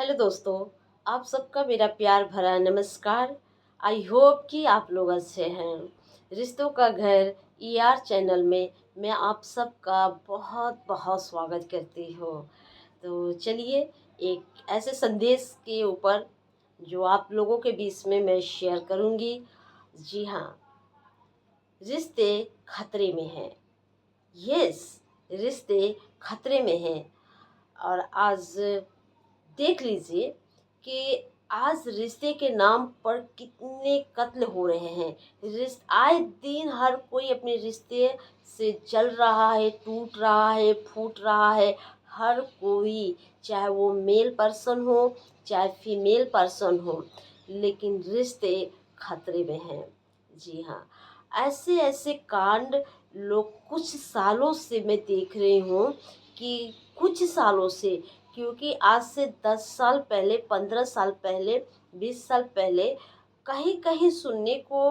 Hello दोस्तों, आप सबका मेरा प्यार भरा नमस्कार। आई होप कि आप लोग अच्छे हैं। रिश्तों का घर चैनल में मैं आप सबका बहुत बहुत स्वागत करती हूँ। तो चलिए, एक ऐसे संदेश के ऊपर जो आप लोगों के बीच में मैं शेयर करूँगी। जी हाँ, रिश्ते खतरे में हैं। यस, रिश्ते खतरे में हैं। और आज देख लीजिए कि आज रिश्ते के नाम पर कितने कत्ल हो रहे हैं। आए दिन हर कोई अपने रिश्ते से जल रहा है, टूट रहा है, फूट रहा है। हर कोई, चाहे वो मेल पर्सन हो चाहे फीमेल पर्सन हो, लेकिन रिश्ते खतरे में हैं। जी हाँ, ऐसे ऐसे कांड लोग कुछ सालों से मैं देख रही हूँ कि कुछ सालों से, क्योंकि आज से 10 साल पहले, 15 साल पहले, 20 साल पहले कहीं कहीं सुनने को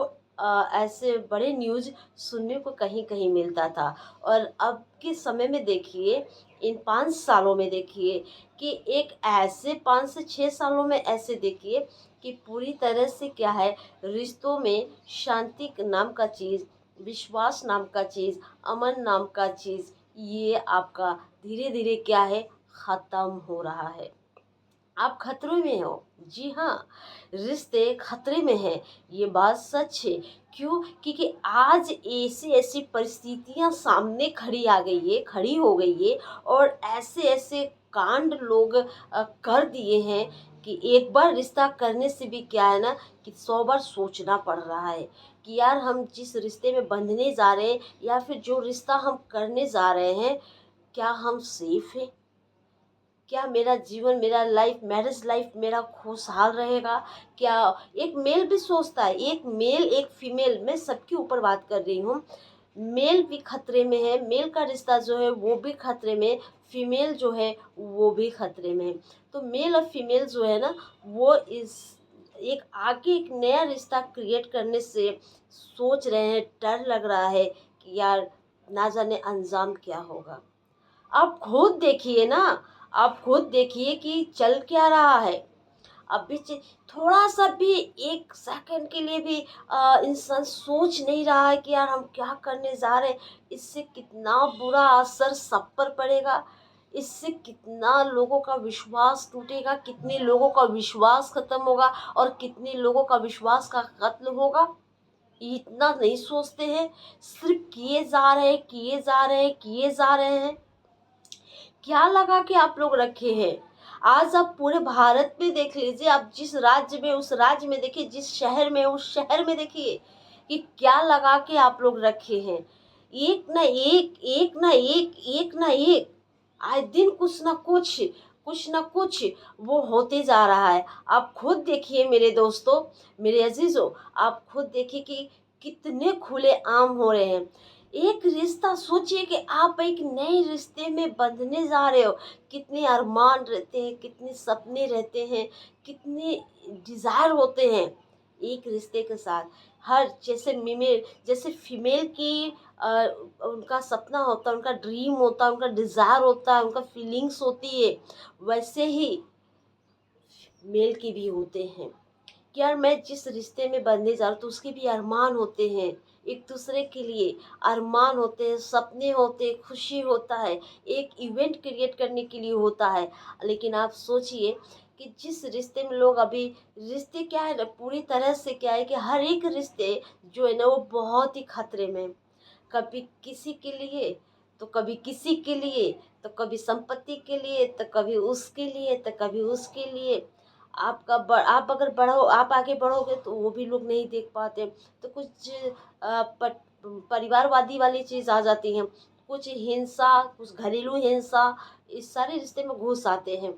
ऐसे बड़े न्यूज़ सुनने को कहीं कहीं मिलता था। और अब के समय में देखिए, इन 5 सालों में देखिए कि एक ऐसे 5 से 6 सालों में ऐसे देखिए कि पूरी तरह से क्या है, रिश्तों में शांति नाम का चीज़, विश्वास नाम का चीज़, अमन नाम का चीज़, ये आपका धीरे धीरे क्या है, ख़त्म हो रहा है। आप खतरे में हो। जी हाँ, रिश्ते खतरे में हैं, ये बात सच है। क्यों? क्योंकि आज ऐसी ऐसी परिस्थितियाँ सामने खड़ी हो गई है। और ऐसे ऐसे कांड लोग कर दिए हैं कि एक बार रिश्ता करने से भी क्या है ना, कि 100 बार सोचना पड़ रहा है कि यार, हम जिस रिश्ते में बंधने जा रहे हैं या फिर जो रिश्ता हम करने जा रहे हैं, क्या हम सेफ हैं? क्या मेरा जीवन, मेरा लाइफ, मैरिज लाइफ मेरा खुशहाल रहेगा? क्या एक मेल भी सोचता है, एक मेल एक फीमेल, मैं सबके ऊपर बात कर रही हूँ। मेल भी खतरे में है, मेल का रिश्ता जो है वो भी खतरे में, फीमेल जो है वो भी खतरे में है। तो मेल और फीमेल जो है ना, वो इस एक आगे एक नया रिश्ता क्रिएट करने से सोच रहे हैं। डर लग रहा है कि यार, ना जाने अंजाम क्या होगा। आप खुद देखिए ना, आप खुद देखिए कि चल क्या रहा है। अभी थोड़ा सा भी, 1 सेकंड के लिए भी इंसान सोच नहीं रहा है कि यार, हम क्या करने जा रहे हैं। इससे कितना बुरा असर सब पर पड़ेगा, इससे कितना लोगों का विश्वास टूटेगा, कितने लोगों का विश्वास खत्म होगा और कितने लोगों का विश्वास का कत्ल होगा। इतना नहीं सोचते हैं, सिर्फ किए जा रहे हैं, किए जा रहे हैं, किए जा रहे हैं। क्या लगा के आप लोग रखे हैं? आज आप पूरे भारत में देख लीजिए, आप जिस राज्य में उस राज्य में देखिए, जिस शहर में उस शहर में देखिए कि क्या लगा के आप लोग रखे हैं। एक ना एक, एक ना एक, एक ना एक, आए दिन कुछ ना कुछ वो होते जा रहा है। आप खुद देखिए मेरे दोस्तों, मेरे अजीजों, आप खुद देखिए कि कितने खुले आम हो रहे हैं। एक रिश्ता, सोचिए कि आप एक नए रिश्ते में बंधने जा रहे हो। कितने अरमान रहते हैं, कितने सपने रहते हैं, कितने डिज़ायर होते हैं एक रिश्ते के साथ। हर जैसे फीमेल की अ, उनका सपना होता है, उनका ड्रीम होता है, उनका डिज़ायर होता है, उनका फीलिंग्स होती है, वैसे ही मेल की भी होते हैं कि यार, मैं जिस रिश्ते में बंधने जा रहा हूँ तो उसके भी अरमान होते हैं। एक दूसरे के लिए अरमान होते हैं, सपने होते हैं, खुशी होता है, एक इवेंट क्रिएट करने के लिए होता है। लेकिन आप सोचिए कि जिस रिश्ते में लोग अभी, रिश्ते क्या है ना, पूरी तरह से क्या है कि हर एक रिश्ते जो है ना, वो बहुत ही खतरे में है। कभी किसी के लिए, तो कभी किसी के लिए, तो कभी संपत्ति के लिए, तो कभी उसके लिए, तो कभी उसके लिए। आप अगर आप आगे बढ़ोगे तो वो भी लोग नहीं देख पाते। तो कुछ परिवारवादी वाली चीज़ आ जाती है, कुछ हिंसा, कुछ घरेलू हिंसा, इस सारे रिश्ते में घुस आते हैं।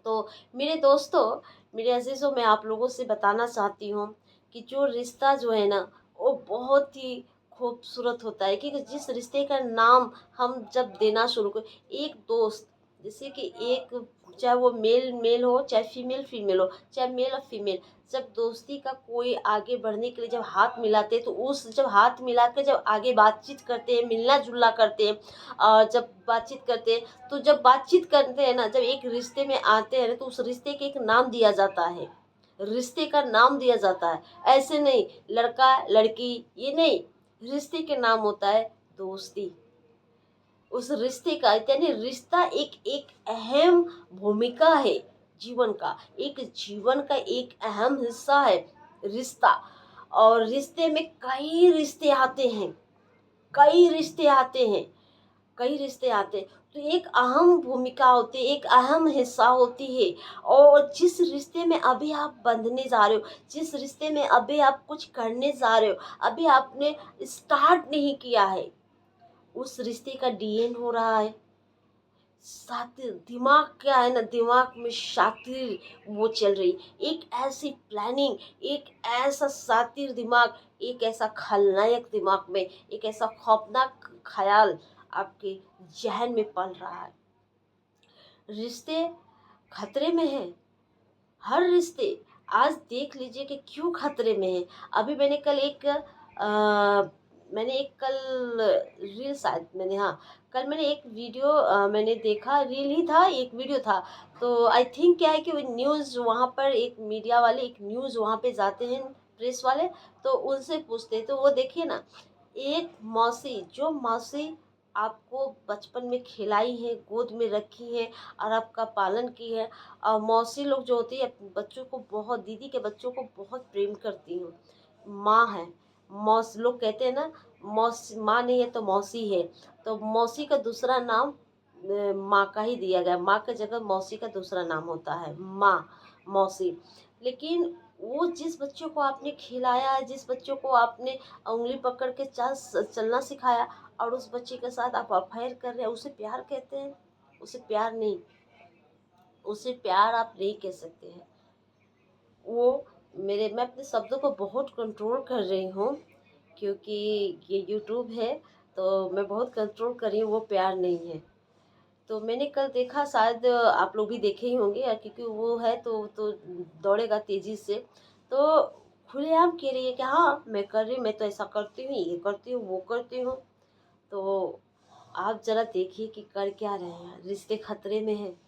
तो मेरे दोस्तों, मेरे अजीज़ों, मैं आप लोगों से बताना चाहती हूँ कि जो रिश्ता जो है ना, वो बहुत ही खूबसूरत होता है। क्योंकि जिस रिश्ते का नाम हम जब देना शुरू कर, एक दोस्त, जैसे कि एक चाहे वो मेल मेल हो, चाहे फीमेल फीमेल हो, चाहे मेल और फीमेल, जब दोस्ती का कोई आगे बढ़ने के लिए जब हाथ मिलाते हैं, तो उस जब हाथ मिला के जब आगे बातचीत करते हैं, मिलना जुलना करते हैं, जब बातचीत करते हैं, तो जब बातचीत करते हैं ना, जब एक रिश्ते में आते हैं ना, तो उस रिश्ते के एक नाम दिया जाता है, रिश्ते का नाम दिया जाता है। ऐसे नहीं लड़का लड़की, ये नहीं, रिश्ते के नाम होता है दोस्ती। उस रिश्ते का यानी रिश्ता एक एक अहम भूमिका है जीवन का, एक जीवन का एक अहम हिस्सा है रिश्ता। और रिश्ते में कई रिश्ते आते हैं, कई रिश्ते आते हैं, कई रिश्ते आते हैं, तो एक अहम भूमिका होती है, एक अहम हिस्सा होती है। और जिस रिश्ते में अभी आप बंधने जा रहे हो, जिस रिश्ते में अभी आप कुछ करने जा रहे हो, अभी आपने स्टार्ट नहीं किया है, उस रिश्ते का डीएन हो रहा है शातिर। दिमाग क्या है ना, दिमाग में शातिर वो चल रही, एक ऐसी प्लानिंग, एक ऐसा शातिर दिमाग, एक ऐसा खलनायक दिमाग में, एक ऐसा खौफनाक ख्याल आपके जहन में पल रहा है। रिश्ते खतरे में हैं, हर रिश्ते आज देख लीजिए कि क्यों खतरे में है। अभी मैंने एक कल रील, शायद मैंने, हाँ, कल मैंने एक वीडियो मैंने देखा, रील ही था, एक वीडियो था। तो आई थिंक क्या है कि वो न्यूज़ वहाँ पर एक मीडिया वाले, एक न्यूज़ वहाँ पे जाते हैं प्रेस वाले, तो उनसे पूछते हैं, तो वो देखिए ना, एक मौसी, जो मौसी आपको बचपन में खिलाई है, गोद में रखी है और आपका पालन की है। मौसी लोग जो होती है बच्चों को बहुत, दीदी के बच्चों को बहुत प्रेम करती हूँ, माँ है। लोग कहते हैं ना, मौसी माँ नहीं है तो मौसी है, तो मौसी का दूसरा नाम माँ का ही दिया गया, माँ की जगह मौसी का दूसरा नाम होता है माँ, मौसी। लेकिन वो जिस बच्चों को आपने खिलाया, जिस बच्चों को आपने उंगली पकड़ के चलना सिखाया, और उस बच्चे के साथ आप अफेयर कर रहे हैं, उसे प्यार कहते हैं? उसे प्यार नहीं, उसे प्यार आप नहीं कह सकते हैं। वो मैं अपने शब्दों को बहुत कंट्रोल कर रही हूँ, क्योंकि ये यूट्यूब है, तो मैं बहुत कंट्रोल कर रही हूँ, वो प्यार नहीं है। तो मैंने कल देखा, शायद आप लोग भी देखे ही होंगे, क्योंकि वो है तो दौड़ेगा तेज़ी से, तो खुलेआम कह रही है कि हाँ मैं कर रही हूँ, मैं तो ऐसा करती हूँ, ये करती हूँ, वो करती हूँ। तो आप ज़रा देखिए कि कर क्या रहे हैं, रिश्ते खतरे में हैं।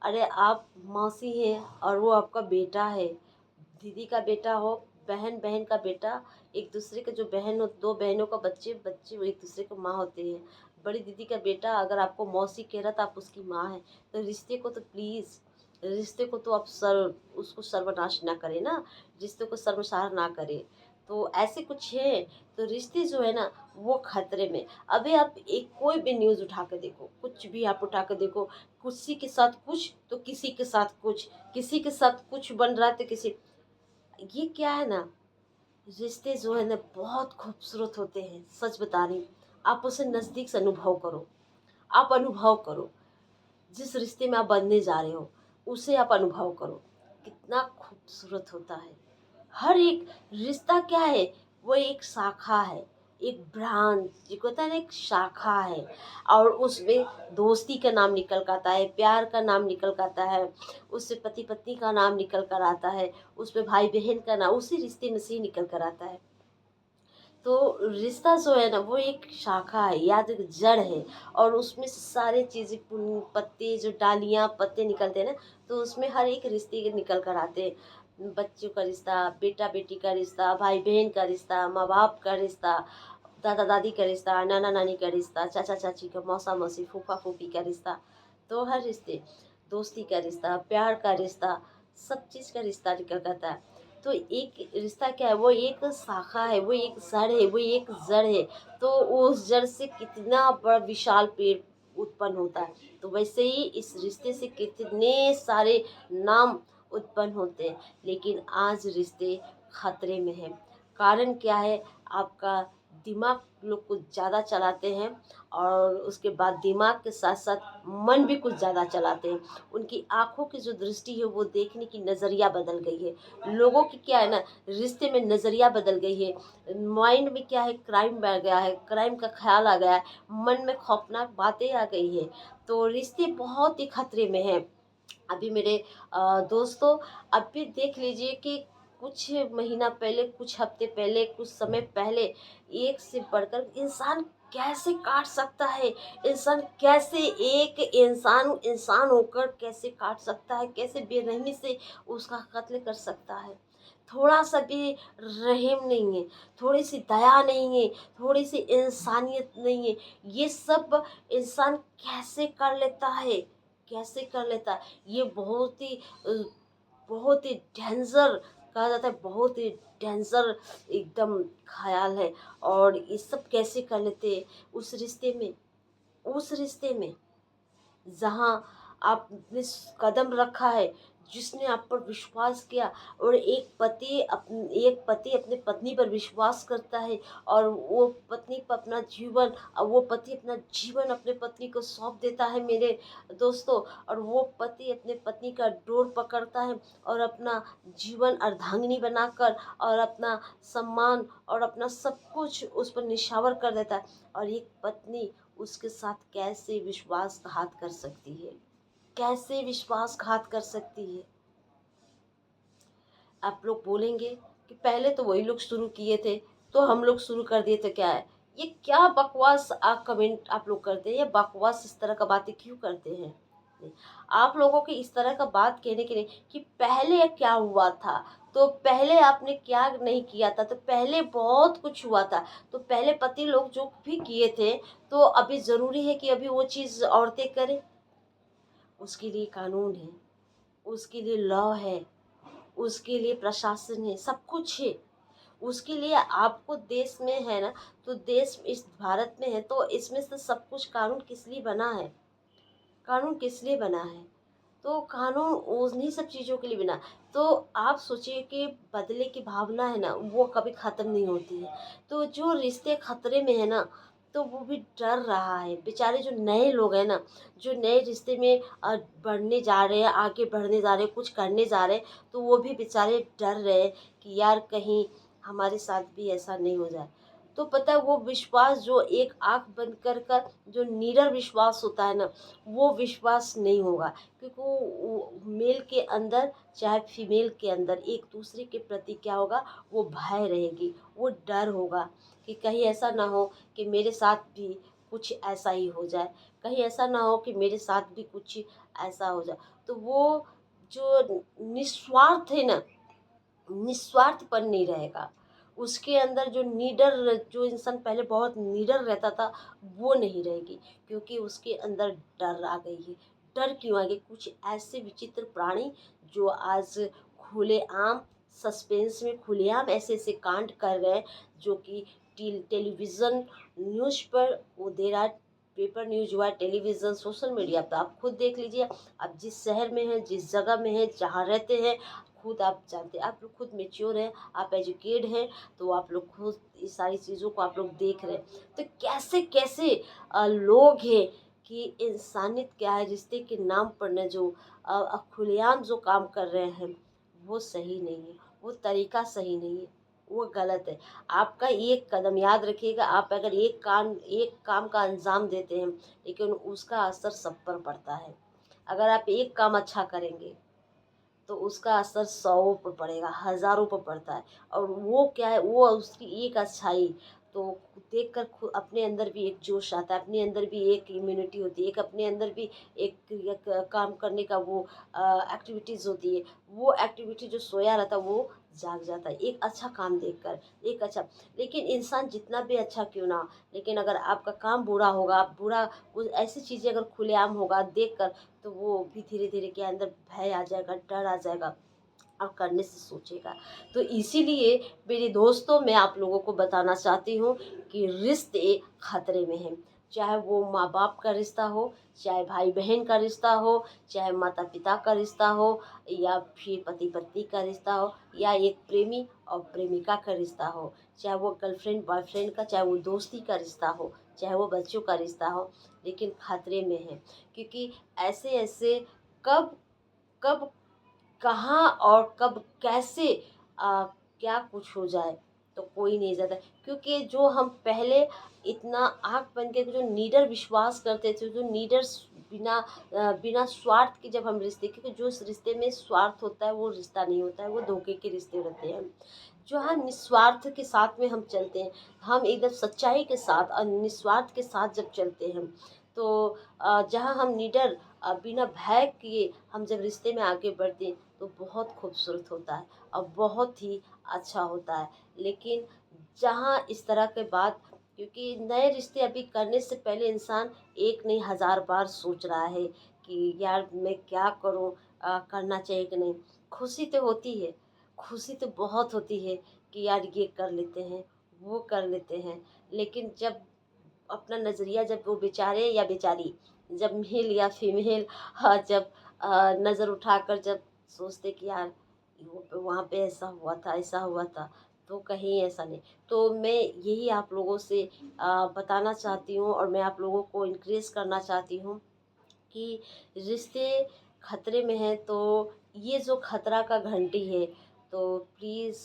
अरे आप मौसी हैं और वो आपका बेटा है, दीदी का बेटा हो, बहन बहन का बेटा, एक दूसरे के जो बहन हो, दो बहनों का बच्चे बच्चे वो एक दूसरे को माँ होते हैं। बड़ी दीदी का बेटा अगर आपको मौसी कह रहा, तो आप उसकी माँ है। तो रिश्ते को तो प्लीज़, रिश्ते को तो आप उसको सर्वनाश ना करें ना, रिश्ते को सर्वसार ना करें। तो ऐसे कुछ है, तो रिश्ते जो है ना वो खतरे में। अभी आप एक कोई भी न्यूज़ उठा कर देखो, कुछ भी आप उठा कर देखो, किसी के साथ कुछ तो किसी के साथ कुछ, किसी के साथ कुछ बन रहा है तो किसी, ये क्या है ना, रिश्ते जो है ना बहुत खूबसूरत होते हैं, सच बता रही हूँ। आप उसे नज़दीक से अनुभव करो, आप अनुभव करो, जिस रिश्ते में आप बंधने जा रहे हो उसे आप अनुभव करो, कितना खूबसूरत होता है। हर एक रिश्ता क्या है, वो एक शाखा है, एक ब्रांच, जिसको होता है ना, एक शाखा है। और उसमें दोस्ती का नाम निकल कर आता है, प्यार का नाम निकल कर आता है, उससे पति पत्नी का नाम निकल कर आता है, उसमें भाई बहन का नाम उसी रिश्ते में से ही निकल कर आता है। तो रिश्ता जो है ना वो एक शाखा है, या तो एक जड़ है, और उसमें से सारे चीज़ें पत्ते, जो डालियाँ पत्ते निकलते हैं ना, तो उसमें हर एक रिश्ते के निकल कर आते हैं। बच्चों का रिश्ता, बेटा बेटी का रिश्ता, भाई बहन का रिश्ता, माँ बाप का रिश्ता, दादा दादी का रिश्ता, नाना नानी का रिश्ता, चाचा चाची का, मौसा मौसी, फूफा फूफी का रिश्ता। तो हर रिश्ते, दोस्ती का रिश्ता, प्यार का रिश्ता, सब चीज़ का रिश्ता निकल कर आता है। तो एक रिश्ता क्या है, वो एक शाखा है, वो एक जड़ है, वो एक जड़ है। तो उस जड़ से कितना बड़ा विशाल पेड़ उत्पन्न होता है। तो वैसे ही इस रिश्ते से कितने सारे नाम उत्पन्न होते हैं। लेकिन आज रिश्ते खतरे में हैं। कारण क्या है, आपका दिमाग लोग कुछ ज़्यादा चलाते हैं, और उसके बाद दिमाग के साथ साथ मन भी कुछ ज़्यादा चलाते हैं। उनकी आँखों की जो दृष्टि है, वो देखने की नज़रिया बदल गई है। लोगों की क्या है ना, रिश्ते में नज़रिया बदल गई है। माइंड में क्या है, क्राइम बढ़ गया है, क्राइम का ख्याल आ गया है, मन में खौफनाक बातें आ गई है। तो रिश्ते बहुत ही खतरे में हैं। अभी मेरे दोस्तों, अभी देख लीजिए कि कुछ महीना पहले, कुछ हफ्ते पहले, कुछ समय पहले एक से बढ़कर इंसान कैसे काट सकता है। इंसान कैसे, एक इंसान इंसान होकर कैसे काट सकता है, कैसे बेरहमी से उसका कत्ल कर सकता है। थोड़ा सा भी रहम नहीं है, थोड़ी सी दया नहीं है, थोड़ी सी इंसानियत नहीं है। ये सब इंसान कैसे कर लेता है, कैसे कर लेता है। ये बहुत ही डेंजर कहा जाता है, बहुत ही डेंजर एकदम ख़याल है। और ये सब कैसे कर लेते हैं उस रिश्ते में, उस रिश्ते में जहाँ आपने कदम रखा है, जिसने आप पर विश्वास किया। और एक पति अपनी पत्नी पर विश्वास करता है, और वो पत्नी पर अपना जीवन, वो पति अपना जीवन अपने पत्नी को सौंप देता है मेरे दोस्तों। और वो पति अपने पत्नी का डोर पकड़ता है और अपना जीवन अर्धांगिनी बनाकर, और अपना सम्मान और अपना सब कुछ उस पर निछावर कर देता है। और एक पत्नी उसके साथ कैसे विश्वासघात कर सकती है, कैसे विश्वासघात कर सकती है। आप लोग बोलेंगे कि पहले तो वही लोग शुरू किए थे, तो हम लोग शुरू कर दिए तो क्या है। ये क्या बकवास आप कमेंट आप लोग करते हैं, ये बकवास इस तरह का बातें क्यों करते हैं। आप लोगों की इस तरह का बात कहने के लिए कि पहले क्या हुआ था, तो पहले आपने क्या नहीं किया था, तो पहले बहुत कुछ हुआ था, तो पहले पति लोग जो भी किए थे, तो अभी ज़रूरी है कि अभी वो चीज़ औरतें करें। उसके लिए कानून है, उसके लिए लॉ है, उसके लिए प्रशासन है, सब कुछ है। उसके लिए आपको देश में है ना, तो देश इस भारत में है, तो इसमें से सब कुछ कानून किस लिए बना है, कानून किस लिए बना है। तो कानून उन्हीं सब चीज़ों के लिए बना। तो आप सोचिए कि बदले की भावना है ना, वो कभी ख़त्म नहीं होती है। तो जो रिश्ते खतरे में है ना, तो वो भी डर रहा है बेचारे जो नए लोग हैं ना, जो नए रिश्ते में बढ़ने जा रहे हैं, आगे बढ़ने जा रहे हैं, कुछ करने जा रहे हैं, तो वो भी बेचारे डर रहे हैं कि यार कहीं हमारे साथ भी ऐसा नहीं हो जाए। तो पता है वो विश्वास जो एक आँख बंद कर कर जो निडर विश्वास होता है ना, वो विश्वास नहीं होगा। क्योंकि वो मेल के अंदर चाहे फीमेल के अंदर एक दूसरे के प्रति क्या होगा, वो भय रहेगी, वो डर होगा कि कहीं ऐसा ना हो कि मेरे साथ भी कुछ ऐसा ही हो जाए, कहीं ऐसा ना हो कि मेरे साथ भी कुछ ऐसा हो जाए। तो वो जो निस्वार्थ है ना, निस्वार्थपन नहीं रहेगा उसके अंदर। जो निडर, जो इंसान पहले बहुत निडर रहता था, वो नहीं रहेगी, क्योंकि उसके अंदर डर आ गई है। डर क्यों आ गई, कुछ ऐसे विचित्र प्राणी जो आज खुलेआम सस्पेंस में खुलेआम ऐसे ऐसे कांड कर रहे हैं, जो कि टेलीविज़न न्यूज़ पर वो दे रहा है। पेपर न्यूज हुआ, टेलीविज़न, सोशल मीडिया पे आप खुद देख लीजिए। आप जिस शहर में हैं, जिस जगह में हैं, जहाँ रहते हैं, खुद आप जानते हैं। आप लोग खुद मैच्योर हैं, आप एजुकेट हैं, तो आप लोग खुद इस सारी चीज़ों को आप लोग देख रहे हैं। तो कैसे कैसे लोग हैं कि इंसानियत क्या है, रिश्ते के नाम पर न जो खुलेआम जो काम कर रहे हैं, वो सही नहीं है, वो तरीका सही नहीं है, वो गलत है। आपका एक कदम याद रखिएगा, आप अगर एक काम का अंजाम देते हैं, लेकिन उसका असर सब पर पड़ता है। अगर आप एक काम अच्छा करेंगे, तो उसका असर सौों पर पड़ेगा, हज़ारों पर पड़ता है। और वो क्या है, वो उसकी एक अच्छाई तो देखकर अपने अंदर भी एक जोश आता है, अपने अंदर भी एक इम्यूनिटी होती है, एक अपने अंदर भी एक काम करने का वो एक्टिविटीज़ होती है। वो एक्टिविटी जो सोया रहता है वो जाग जाता है एक अच्छा काम देखकर, एक अच्छा। लेकिन इंसान जितना भी अच्छा क्यों ना हो, लेकिन अगर आपका काम बुरा होगा, आप बुरा वो ऐसी चीज़ें अगर खुलेआम होगा देखकर, तो वो भी धीरे धीरे के अंदर भय आ जाएगा, डर आ जाएगा, और करने से सोचेगा। तो इसीलिए मेरे दोस्तों, मैं आप लोगों को बताना चाहती हूँ कि रिश्ते खतरे में हैं। चाहे वो माँ बाप का रिश्ता हो, चाहे भाई बहन का रिश्ता हो, चाहे माता पिता का रिश्ता हो, या फिर पति पत्नी का रिश्ता हो, या एक प्रेमी और प्रेमिका का रिश्ता हो, चाहे वो गर्लफ्रेंड बॉयफ्रेंड का, चाहे वो दोस्ती का रिश्ता हो, चाहे वो बच्चों का रिश्ता हो, लेकिन खतरे में है। क्योंकि ऐसे ऐसे कब कब कहाँ और कब कैसे क्या कुछ हो जाए, तो कोई नहीं जानता। क्योंकि जो हम पहले इतना आँख बन के जो निडर विश्वास करते थे, जो निडर बिना स्वार्थ के जब हम रिश्ते, क्योंकि जो उस रिश्ते में स्वार्थ होता है वो रिश्ता नहीं होता है, वो धोखे के रिश्ते रहते हैं। जो हम निस्वार्थ के साथ में हम चलते हैं, हम एकदम सच्चाई के साथ और निस्वार्थ के साथ जब चलते हैं, तो जहाँ हम निडर बिना भय किए हम जब रिश्ते में आगे बढ़ते हैं तो बहुत खूबसूरत होता है और बहुत ही अच्छा होता है। लेकिन जहाँ इस तरह के बात, क्योंकि नए रिश्ते अभी करने से पहले इंसान एक नहीं 1000 बार सोच रहा है कि यार मैं क्या करूं, करना चाहिए कि नहीं। खुशी तो होती है, खुशी तो बहुत होती है कि यार ये कर लेते हैं, वो कर लेते हैं। लेकिन जब अपना नज़रिया, जब वो बेचारे या बेचारी, जब मेल या फीमेल, हाँ, जब नज़र उठाकर जब सोचते कि यार वो वहाँ पे ऐसा हुआ था, ऐसा हुआ था, तो कहीं ऐसा नहीं। तो मैं यही आप लोगों से बताना चाहती हूँ और मैं आप लोगों को इनक्रेज करना चाहती हूँ कि रिश्ते खतरे में हैं, तो ये जो खतरा का घंटी है, तो प्लीज़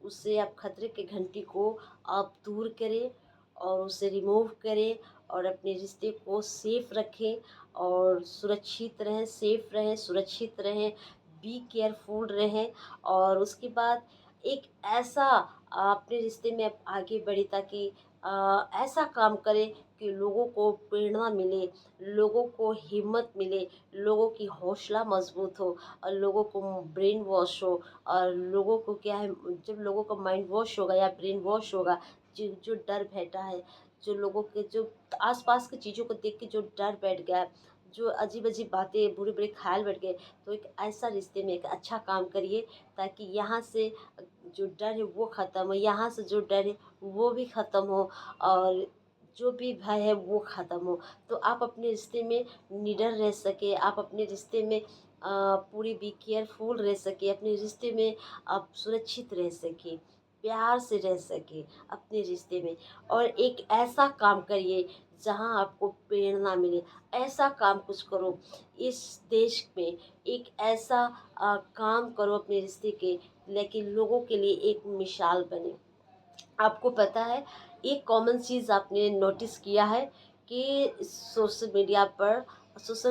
उससे आप खतरे के घंटी को आप दूर करें और उसे रिमूव करें और अपने रिश्ते को सेफ रखें और सुरक्षित रहें, सेफ रहें, सुरक्षित रहें, बी केयरफुल रहें। और उसके बाद एक ऐसा अपने रिश्ते में आप आगे बढ़े ताकि ऐसा काम करें कि लोगों को प्रेरणा मिले, लोगों को हिम्मत मिले, लोगों की हौसला मजबूत हो और लोगों को ब्रेन वॉश हो। और लोगों को क्या है, जब लोगों का माइंड वॉश होगा या ब्रेन वॉश होगा, जो जो डर बैठा है, जो लोगों के जो आसपास की चीज़ों को देख के जो डर बैठ गया है, जो अजीब अजीब बातें, बुरे बुरे ख्याल बैठ गए, तो एक ऐसा रिश्ते में एक अच्छा काम करिए ताकि यहाँ से जो डर है वो ख़त्म हो, यहाँ से जो डर है वो भी ख़त्म हो और जो भी भय है वो ख़त्म हो। तो आप अपने रिश्ते में निडर रह सके, आप अपने रिश्ते में पूरी बी केयरफुल रह सके, अपने रिश्ते में आप सुरक्षित रह सके, प्यार से रह सके अपने रिश्ते में। और एक ऐसा काम करिए जहाँ आपको प्रेरणा मिले, ऐसा काम कुछ करो इस देश में, एक ऐसा काम करो अपने रिश्ते के, लेकिन लोगों के लिए एक मिसाल बने। आपको पता है, एक कॉमन चीज़ आपने नोटिस किया है कि सोशल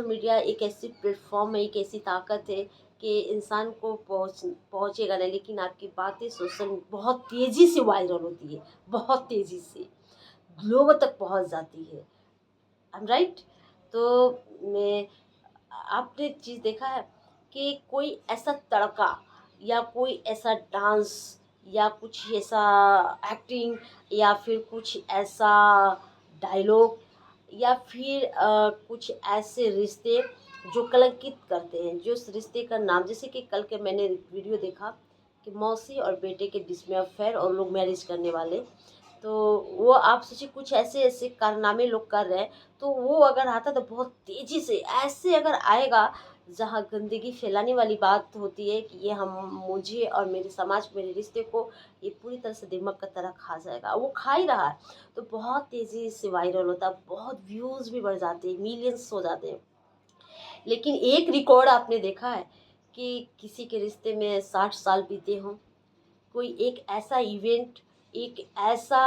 मीडिया एक ऐसी प्लेटफॉर्म है, एक ऐसी ताकत है कि इंसान को पहुँचेगा नहीं, लेकिन आपकी बातें सोशल बहुत तेज़ी से वायरल होती है, बहुत तेज़ी से लोगों तक पहुँच जाती है। I am right? तो मैं आपने चीज़ देखा है कि कोई ऐसा तड़का या कोई ऐसा डांस या कुछ ऐसा एक्टिंग या फिर कुछ ऐसा डायलॉग या फिर कुछ ऐसे रिश्ते जो कलंकित करते हैं, जो उस रिश्ते का नाम, जैसे कि कल के मैंने वीडियो देखा कि मौसी और बेटे के बीच में अफेयर और लोग मैरिज करने वाले, तो वो आप सोचिए कुछ ऐसे ऐसे कारनामे लोग कर रहे हैं। तो वो अगर आता तो बहुत तेज़ी से ऐसे अगर आएगा जहाँ गंदगी फैलाने वाली बात होती है कि ये हम मुझे और मेरे समाज, मेरे रिश्ते को ये पूरी तरह से दिमक की तरह खा जाएगा, वो खा ही रहा है। तो बहुत तेज़ी से वायरल होता है, बहुत व्यूज़ भी बढ़ जाते हैं, मिलियंस हो जाते हैं। लेकिन एक रिकॉर्ड आपने देखा है कि किसी के रिश्ते में 60 साल बीते हों, कोई एक ऐसा इवेंट, एक ऐसा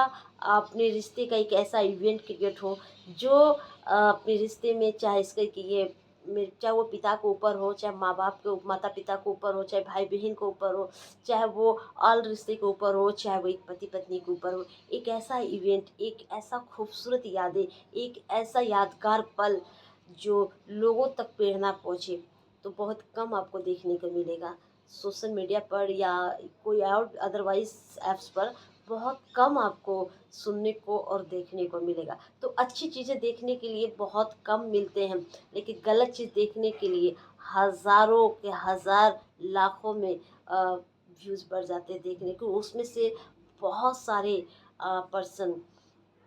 अपने रिश्ते का एक ऐसा इवेंट क्रिएट हो जो अपने रिश्ते में, चाहे इसके कि ये चाहे वो पिता के ऊपर हो, चाहे माँ बाप के माता पिता के ऊपर हो, चाहे भाई बहन के ऊपर हो, चाहे वो ऑल रिश्ते के ऊपर हो, चाहे वो एक पति पत्नी के ऊपर हो, एक ऐसा इवेंट, एक ऐसा खूबसूरत यादें, एक ऐसा यादगार पल जो लोगों तक प्रेरणा पहुँचे, तो बहुत कम आपको देखने को मिलेगा सोशल मीडिया पर या कोई और अदरवाइज ऐप्स पर। बहुत कम आपको सुनने को और देखने को मिलेगा। तो अच्छी चीज़ें देखने के लिए बहुत कम मिलते हैं, लेकिन गलत चीज़ देखने के लिए हज़ारों के हज़ार लाखों में व्यूज़ बढ़ जाते हैं देखने को। उसमें से बहुत सारे पर्सन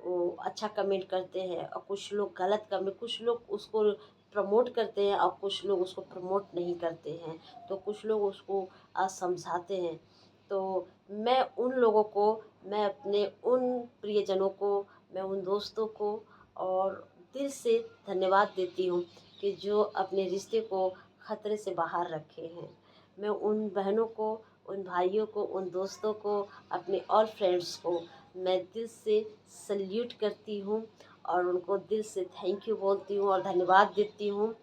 वो अच्छा कमेंट करते हैं और कुछ लोग गलत कमेंट, कुछ लोग उसको प्रमोट करते हैं और कुछ लोग उसको प्रमोट नहीं करते हैं, तो कुछ लोग उसको समझाते हैं। तो मैं उन लोगों को, मैं अपने उन प्रियजनों को, मैं उन दोस्तों को और दिल से धन्यवाद देती हूँ कि जो अपने रिश्ते को खतरे से बाहर रखे हैं। मैं उन बहनों को, उन भाइयों को, उन दोस्तों को, अपने और फ्रेंड्स को मैं दिल से सल्यूट करती हूँ और उनको दिल से थैंक यू बोलती हूँ और धन्यवाद देती हूँ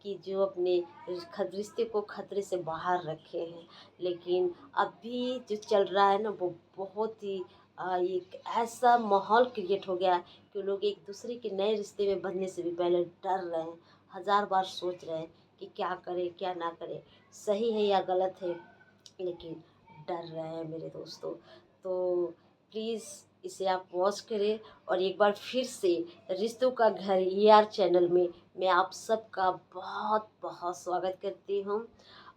कि जो अपने रिश्ते को खतरे से बाहर रखे हैं। लेकिन अभी जो चल रहा है ना वो बहुत ही एक ऐसा माहौल क्रिएट हो गया कि लोग एक दूसरे के नए रिश्ते में बंधने से भी पहले डर रहे हैं, हज़ार बार सोच रहे हैं कि क्या करें क्या ना करें, सही है या गलत है, लेकिन डर रहे हैं मेरे दोस्तों। तो प्लीज़ इसे आप वॉच करें और एक बार फिर से रिश्तों का घर चैनल में मैं आप सबका बहुत बहुत स्वागत करती हूँ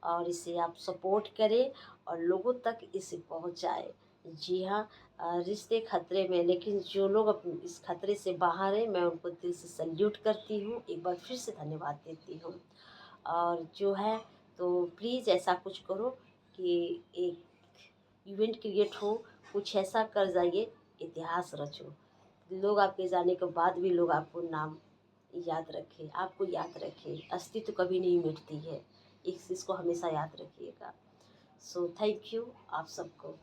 और इसे आप सपोर्ट करें और लोगों तक इसे पहुँचाएं। जी हाँ, रिश्ते खतरे में, लेकिन जो लोग इस खतरे से बाहर हैं मैं उनको दिल से सल्यूट करती हूँ, एक बार फिर से धन्यवाद देती हूँ। और जो है तो प्लीज़ ऐसा कुछ करो कि एक इवेंट क्रिएट हो, कुछ ऐसा कर जाइए, इतिहास रचो, लोग आपके जाने के बाद भी लोग आपको नाम याद रखें, आपको याद रखें, अस्तित्व कभी नहीं मिटती है, इस चीज़ को हमेशा याद रखिएगा। सो थैंक यू आप सबको।